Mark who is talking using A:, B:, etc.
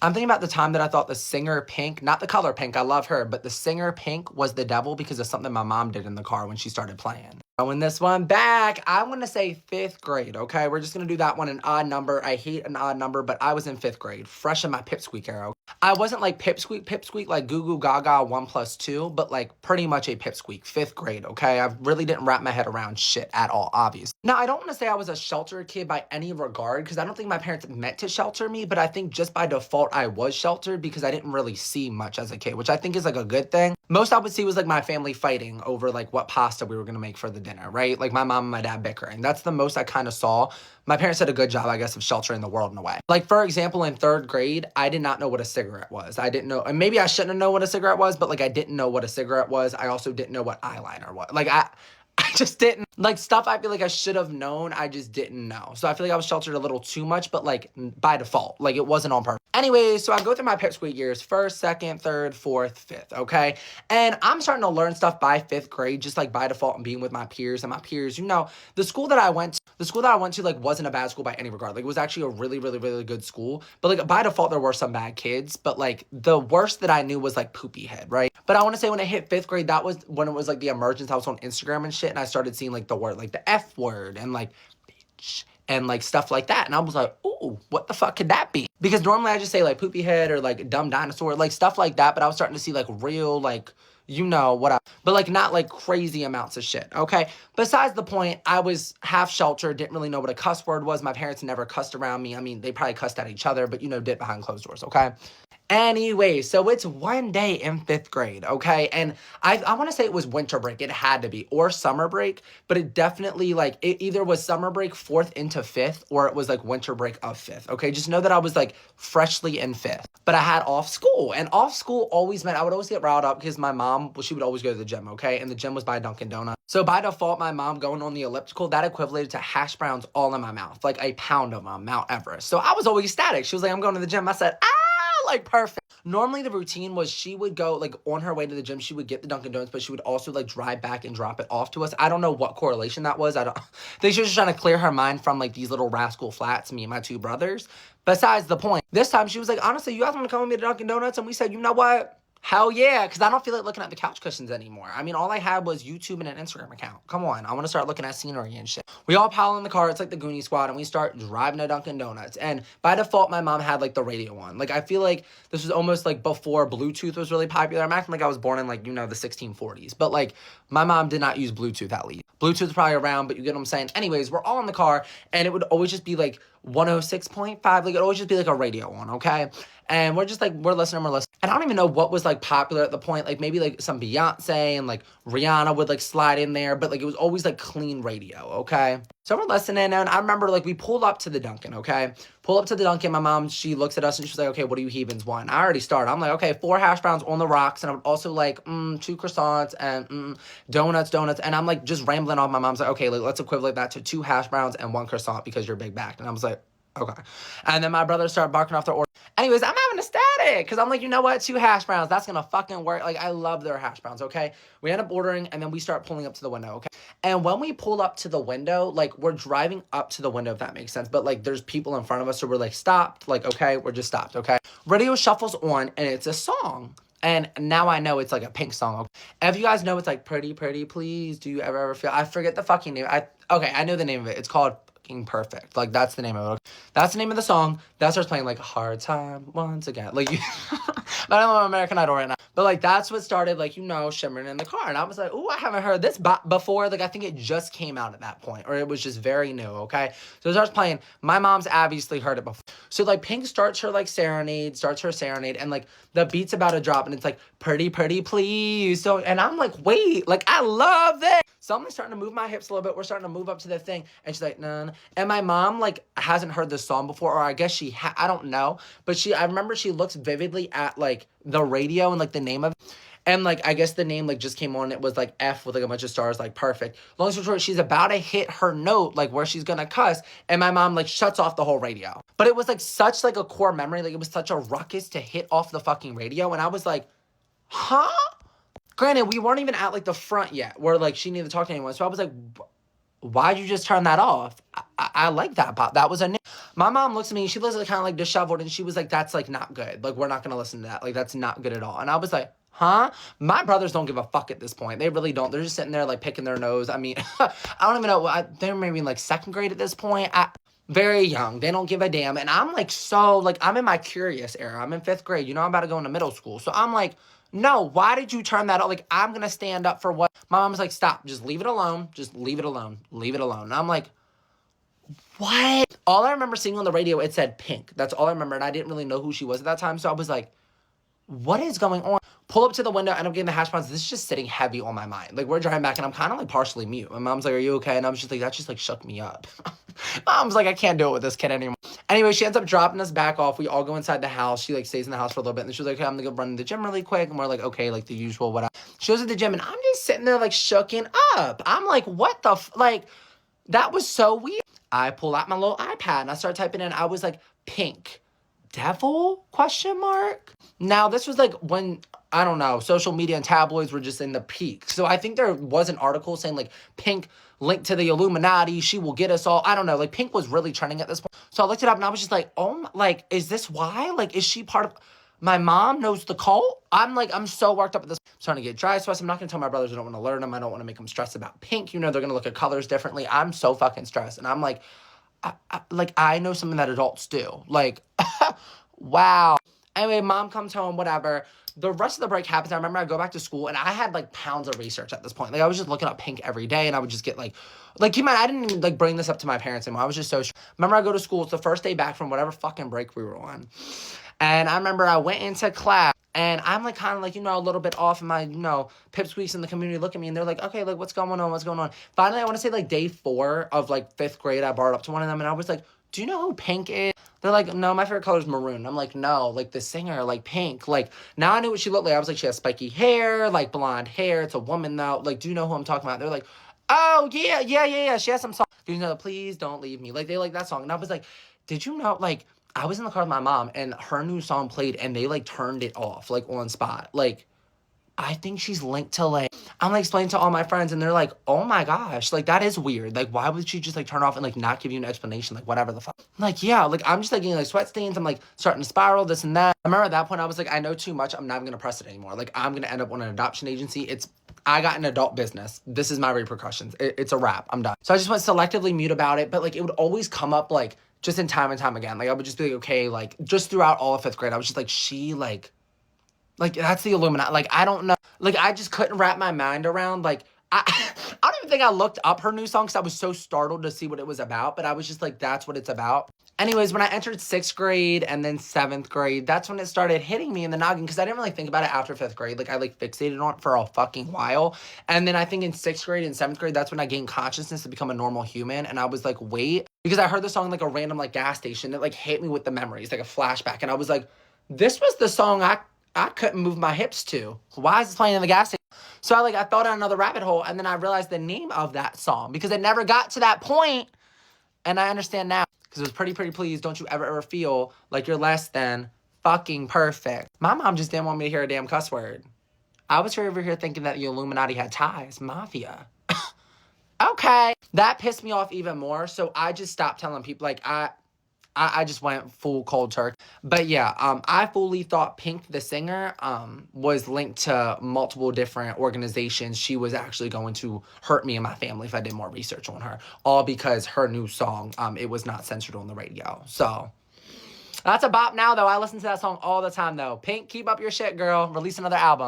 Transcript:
A: I'm thinking about the time that I thought the singer Pink, not the color Pink, I love her, but the singer Pink was the devil because of something my mom did in the car when she started playing. Throwing this one back, I want to say 5th grade, okay? We're just going to do that one an odd number. I hate an odd number, but I was in 5th grade, fresh in my pipsqueak era. I wasn't like pipsqueak, like goo goo gaga 1 plus 2, but like pretty much a pipsqueak, 5th grade, okay? I really didn't wrap my head around shit at all, obviously. Now, I don't want to say I was a sheltered kid by any regard, because I don't think my parents meant to shelter me, but I think just by default, I was sheltered because I didn't really see much as a kid, which I think is like a good thing. Most I would see was like my family fighting over like what pasta we were going to make for the dinner, right? Like my mom and my dad bickering. That's the most I kind of saw. My parents did a good job, I guess, of sheltering the world in a way. Like, for example, in 3rd grade, I did not know what a cigarette was. I didn't know, and maybe I shouldn't have known what a cigarette was, but like I didn't know what a cigarette was. I also didn't know what eyeliner was. Like I just didn't, like, stuff I feel like I should have known, I just didn't know. So I feel like I was sheltered a little too much, but like by default, like it wasn't on purpose. Anyway, so I go through my pipsqueak years, 1st, 2nd, 3rd, 4th, 5th, okay? And I'm starting to learn stuff by 5th grade, just like by default and being with my peers. And my peers, you know, the school that I went to like wasn't a bad school by any regard. Like it was actually a really, really, really good school. But like by default, there were some bad kids. But like the worst that I knew was like poopy head, right? But I want to say when I hit 5th grade, that was when it was like the emergence. I was on Instagram and shit, and I started seeing like the word, like the F word and like bitch and like stuff like that. And I was like, ooh, what the fuck could that be? Because normally I just say like poopy head or like dumb dinosaur, like stuff like that. But I was starting to see like real, like, you know what I, but like not like crazy amounts of shit, okay? Besides the point, I was half sheltered, didn't really know what a cuss word was. My parents never cussed around me. I mean, they probably cussed at each other, but you know, did behind closed doors, okay? Anyway, so it's one day in 5th grade, okay? And I want to say it was winter break. It had to be, or summer break, but it definitely, like, it either was summer break 4th into 5th, or it was, like, winter break of 5th, okay? Just know that I was, like, freshly in 5th. But I had off school, and off school always meant I would always get riled up because my mom, well, she would always go to the gym, okay? And the gym was by Dunkin' Donuts. So by default, my mom going on the elliptical, that equated to hash browns all in my mouth, like a pound of them, Mount Everest. So I was always ecstatic. She was like, I'm going to the gym. I said, like perfect. Normally the routine was she would go like on her way to the gym, she would get the Dunkin' Donuts, but she would also like drive back and drop it off to us. I don't know what correlation that was. I don't think she was just trying to clear her mind from like these little rascal flats, me and my 2 brothers. Besides the point, this time she was like, honestly, you guys want to come with me to Dunkin' Donuts? And we said, you know what? Hell yeah, because I don't feel like looking at the couch cushions anymore. I mean, all I had was YouTube and an Instagram account. Come on, I want to start looking at scenery and shit. We all pile in the car, it's like the Goonie Squad, and we start driving to Dunkin' Donuts. And by default, my mom had like the radio on. Like, I feel like this was almost like before Bluetooth was really popular. I'm acting like I was born in like, you know, the 1640s. But like, my mom did not use Bluetooth at least. Bluetooth was probably around, but you get what I'm saying? Anyways, we're all in the car, and it would always just be like 106.5. Like, it would always just be like a radio on, okay? And we're just like, we're listening. And I don't even know what was like popular at the point. Like maybe like some Beyonce and like Rihanna would like slide in there. But like it was always like clean radio, okay? So we're listening. And I remember like we pulled up to the Dunkin', okay? Pull up to the Dunkin'. My mom, she looks at us and she's like, okay, what do you heathens want? I already started. I'm like, okay, 4 hash browns on the rocks. And I would also like 2 croissants and donuts. And I'm like just rambling off. My mom's like, okay, like, let's equivalent that to 2 hash browns and 1 croissant because you're big backed. And I was like, okay. And then my brother started barking off their order. Anyways, I'm having a static because I'm like, you know what? 2 hash browns. That's going to fucking work. Like, I love their hash browns, okay? We end up ordering, and then we start pulling up to the window, okay? And when we pull up to the window, like, we're driving up to the window, if that makes sense. But, like, there's people in front of us, so we're, like, stopped. Like, okay, we're just stopped, okay? Radio shuffles on, and it's a song. And now I know it's, like, a Pink song. Okay? If you guys know, it's, like, Pretty, Pretty, Please, Do You Ever Feel... I forget the fucking name. Okay, I know the name of it. It's called... Perfect. Like, that's the name of it. Okay? That's the name of the song. That starts playing, like, Hard Time Once Again. Like, but I don't know American Idol right now. But, like, that's what started, like, you know, shimmering in the car. And I was like, ooh, I haven't heard this before. Like, I think it just came out at that point. Or it was just very new, okay? So it starts playing. My mom's obviously heard it before. So, like, Pink starts her serenade. And, like, the beat's about to drop. And it's like, Pretty, Pretty, Please. So, and I'm like, wait. Like, I love this. So I'm like starting to move my hips a little bit. We're starting to move up to the thing. And she's like, nah. And my mom, like, hasn't heard this song before. Or I guess I don't know. But I remember she looks vividly at, like, the radio and, like, the name of it. And, like, I guess the name, like, just came on. It was, like, F with, like, a bunch of stars, like, perfect. Long story short, she's about to hit her note, like, where she's gonna cuss. And my mom, like, shuts off the whole radio. But it was, like, such, like, a core memory. Like, it was such a ruckus to hit off the fucking radio. And I was like, huh? Granted, we weren't even at, like, the front yet where, like, she needed to talk to anyone. So I was like, why'd you just turn that off? I like that pop. That was a name. My mom looks at me and she looks like kind of like disheveled and she was like, that's like not good. Like, we're not going to listen to that. Like, that's not good at all. And I was like, huh? My brothers don't give a fuck at this point. They really don't. They're just sitting there like picking their nose. I mean, I don't even know. They're maybe in like second grade at this point. Very young. They don't give a damn. And I'm like, so like, I'm in my curious era. I'm in 5th grade. You know, I'm about to go into middle school. So I'm like, no, why did you turn that off? Like, I'm going to stand up for what? My mom's like, stop. Just leave it alone. Just leave it alone. Leave it alone. And I'm like, what? All I remember seeing on the radio, it said Pink. That's all I remember. And I didn't really know who she was at that time. So I was like, what is going on? Pull up to the window, end up getting the hash browns. This is just sitting heavy on my mind. Like, we're driving back, and I'm kind of, like, partially mute. My mom's like, are you okay? And I was just like, that just, like, shook me up. Mom's like, I can't do it with this kid anymore. Anyway, she ends up dropping us back off. We all go inside the house. She, like, stays in the house for a little bit. And then she was like, okay, I'm gonna go run to the gym really quick. And we're like, okay, like, the usual, whatever. She goes to the gym, and I'm just sitting there, like, shooken up. I'm like, what the like, that was so weird. I pull out my little iPad, and I start typing in. I was like, Pink. Devil? Question mark? Now, this was like when, I don't know, social media and tabloids were just in the peak. So I think there was an article saying like Pink linked to the Illuminati. She will get us all. I don't know. Like Pink was really trending at this point. So I looked it up and I was just like, oh, like, is this why? Like, is she part of, my mom knows the cult? I'm like, I'm so worked up at this. I'm starting to get dry sweats. I'm not going to tell my brothers I don't want to learn them. I don't want to make them stressed about Pink. You know, they're going to look at colors differently. I'm so fucking stressed. And I'm like, I know something that adults do. Like, wow. Anyway, mom comes home, whatever. The rest of the break happens. I remember I go back to school and I had like pounds of research at this point. Like I was just looking up Pink every day and I would just get like you might, I didn't even like bring this up to my parents anymore. I was just so, remember I go to school. It's the first day back from whatever fucking break we were on. And I remember I went into class and I'm like kind of like, you know, a little bit off in my, you know, pipsqueaks in the community look at me and they're like, okay, like what's going on? What's going on? Finally, I want to say like day 4 of like 5th grade, I brought up to one of them and I was like, do you know who Pink is? They're like, no, my favorite color is maroon. I'm like, no, like the singer, like Pink. Like now I knew what she looked like. I was like, she has spiky hair, like blonde hair. It's a woman though. Like, do you know who I'm talking about? They're like, oh yeah. She has some song. Do you know, please don't leave me. Like they like that song. And I was like, did you know, like, I was in the car with my mom and her new song played and they like turned it off like on spot. Like, I think she's linked to like, I'm like explaining to all my friends and they're like, oh my gosh, like that is weird. Like, why would she just like turn off and like not give you an explanation? Like, whatever the fuck. I'm like, yeah, like I'm just like getting like sweat stains. I'm like starting to spiral, this and that. I remember at that point, I was like, I know too much. I'm not even gonna press it anymore. Like, I'm gonna end up on an adoption agency. I got an adult business. This is my repercussions. It's a wrap. I'm done. So I just went selectively mute about it, but like it would always come up like just in time and time again. Like I would just be like, okay, like just throughout all of 5th grade, I was just like, she like that's the Illuminati. Like, I don't know. Like, I just couldn't wrap my mind around, like, I don't even think I looked up her new song because I was so startled to see what it was about. But I was just like, that's what it's about. Anyways, when I entered 6th grade and then 7th grade, that's when it started hitting me in the noggin because I didn't really think about it after 5th grade. Like, I, like, fixated on it for a fucking while. And then I think in 6th grade and 7th grade, that's when I gained consciousness to become a normal human. And I was like, wait. Because I heard the song, like, a random, like, gas station that, like, hit me with the memories, like a flashback. And I was like, this was the song I couldn't move my hips to. Why is this playing in the gas station? So I thought down another rabbit hole and then I realized the name of that song because it never got to that point. And I understand now because it was Pretty Pretty Please. Don't you ever feel like you're less than fucking perfect. My mom just didn't want me to hear a damn cuss word. I was over here thinking that the Illuminati had ties. Mafia. Okay. That pissed me off even more. So I just stopped telling people like I just went full cold turkey. But yeah, I fully thought Pink, the singer, was linked to multiple different organizations. She was actually going to hurt me and my family if I did more research on her. All because her new song, it was not censored on the radio. So that's a bop now, though. I listen to that song all the time, though. Pink, keep up your shit, girl. Release another album.